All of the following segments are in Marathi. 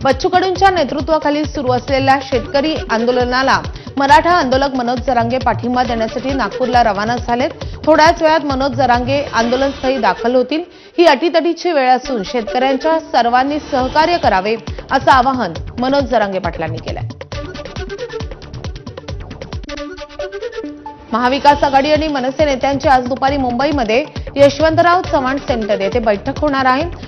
बच्चू कडूंच्या नेतृत्वाखाली सुरू असलेल्या शेतकरी आंदोलनाला मराठा आंदोलक मनोज जरांगे पाठिंबा देण्यासाठी नागपूरला रवाना झालेत। थोड्याच वेळात मनोज जरांगे आंदोलनस्थळी दाखल होतील। ही अटीतटीची वेळ असून शेतकऱ्यांच्या सर्वांनी सहकार्य करावे असं आवाहन मनोज जरांगे पाटलांनी केलंय। महाविकास आघाडी आणि मनसे नेत्यांची आज दुपारी मुंबईमध्ये यशवंतराव चव्हाण सेंटर येथे बैठक होणार आहे।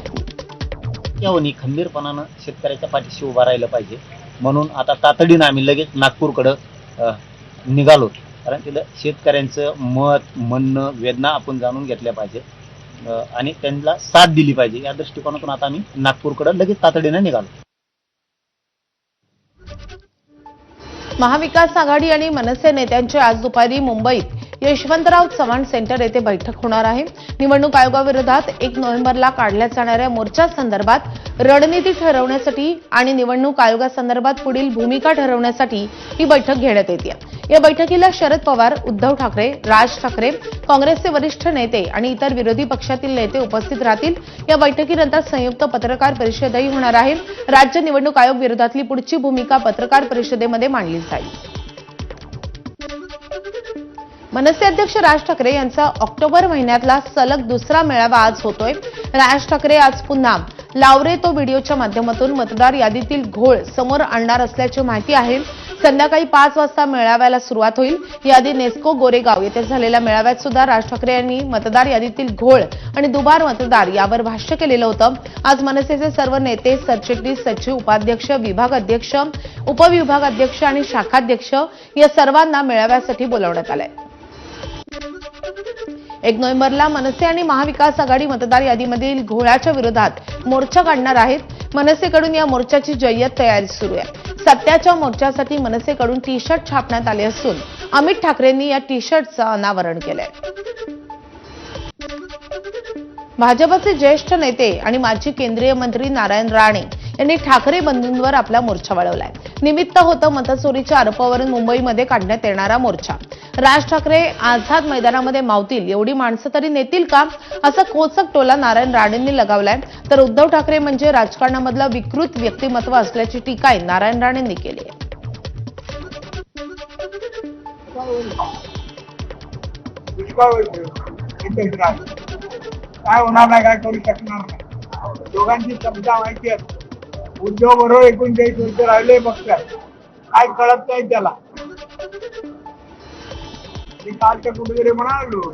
यावनी खंबीरपणाने शेतकऱ्याच्या पाठीशी उभा राहिलं पाहिजे म्हणून आता तातडीने आम्ही लगेच नागपूरकडे निघालो, कारण तिथं शेतकऱ्यांचं मत म्हणणं वेदना आपण जाणून घेतल्या पाहिजे आणि त्यांना साथ दिली पाहिजे। या दृष्टिकोनातून आता आम्ही नागपूरकडे लगेच तातडीने निघालो। महाविकास आघाडी आणि मनसे नेत्यांची आज दुपारी मुंबईत यशवंतराव चव्हाण सेंटर येथे बैठक होणार आहे। निवडणूक आयोगाविरोधात 1 नोव्हेंबरला काढल्या जाणाऱ्या मोर्चासंदर्भात रणनीती ठरवण्यासाठी आणि निवडणूक आयोगासंदर्भात पुढील भूमिका ठरवण्यासाठी ही बैठक घेण्यात येते। या बैठकीला शरद पवार, उद्धव ठाकरे, राज ठाकरे, काँग्रेसचे वरिष्ठ नेते आणि इतर विरोधी पक्षातील नेते उपस्थित राहतील। या बैठकीनंतर संयुक्त पत्रकार परिषदही होणार आहे। राज्य निवडणूक आयोग विरोधातली पुढची भूमिका पत्रकार परिषदेमध्ये मांडली जाईल। मनसे अध्यक्ष राज ठाकरे यांचा ऑक्टोबर महिन्यातला सलग दुसरा मेळावा आज होतोय। राज ठाकरे आज पुन्हा लावरे तो व्हिडिओच्या माध्यमातून मतदार यादीतील घोळ समोर आणणार असल्याची माहिती आहे। संध्याकाळी 5 वाजता मेळाव्याला सुरुवात होईल। याआधी नेस्को गोरेगाव येथे झालेल्या मेळाव्यात सुद्धा राज ठाकरे यांनी मतदार यादीतील घोळ आणि दुबार मतदार यावर भाष्य केलेलं होतं। आज मनसेचे सर्व नेते, सरचिटणीस, सचिव, उपाध्यक्ष, विभाग अध्यक्ष, उपविभाग अध्यक्ष आणि शाखाध्यक्ष या सर्वांना मेळाव्यासाठी बोलावण्यात आलंय। 1 नोव्हेंबरला मनसे आणि महाविकास आघाडी मतदार यादीमधील घोळाच्या विरोधात मोर्चा काढणार आहेत। मनसेकडून या मोर्चाची जय्यत तयारी सुरू आहे। सत्याच्या मोर्चासाठी मनसेकडून टी-शर्ट छापण्यात आले असून अमित ठाकरेंनी या टी-शर्टचं अनावरण केलंय। भाजपचे ज्येष्ठ नेते आणि माजी केंद्रीय मंत्री नारायण राणे यांनी ठाकरे बंधूंवर आपला मोर्चा वळवलाय। निमित्त होतं मतचोरीच्या आरोपावरून मुंबईमध्ये काढण्यात येणारा मोर्चा। राज ठाकरे आझाद मैदानामध्ये मावतील एवढी माणसं तरी नेतील का, असा खोचक टोला नारायण राणेंनी लगावलाय। तर उद्धव ठाकरे म्हणजे राजकारणामधलं विकृत व्यक्तिमत्व असल्याची टीकाही नारायण राणेंनी केली आहे। काय होणार नाही, काय करू शकणार नाही। दोघांची क्षमता माहिती आहे। उद्धव बरोबर 39 वर्ष राहिले बघतात, काय कळत नाही त्याला। मी कालच्या कुठेतरी म्हणालो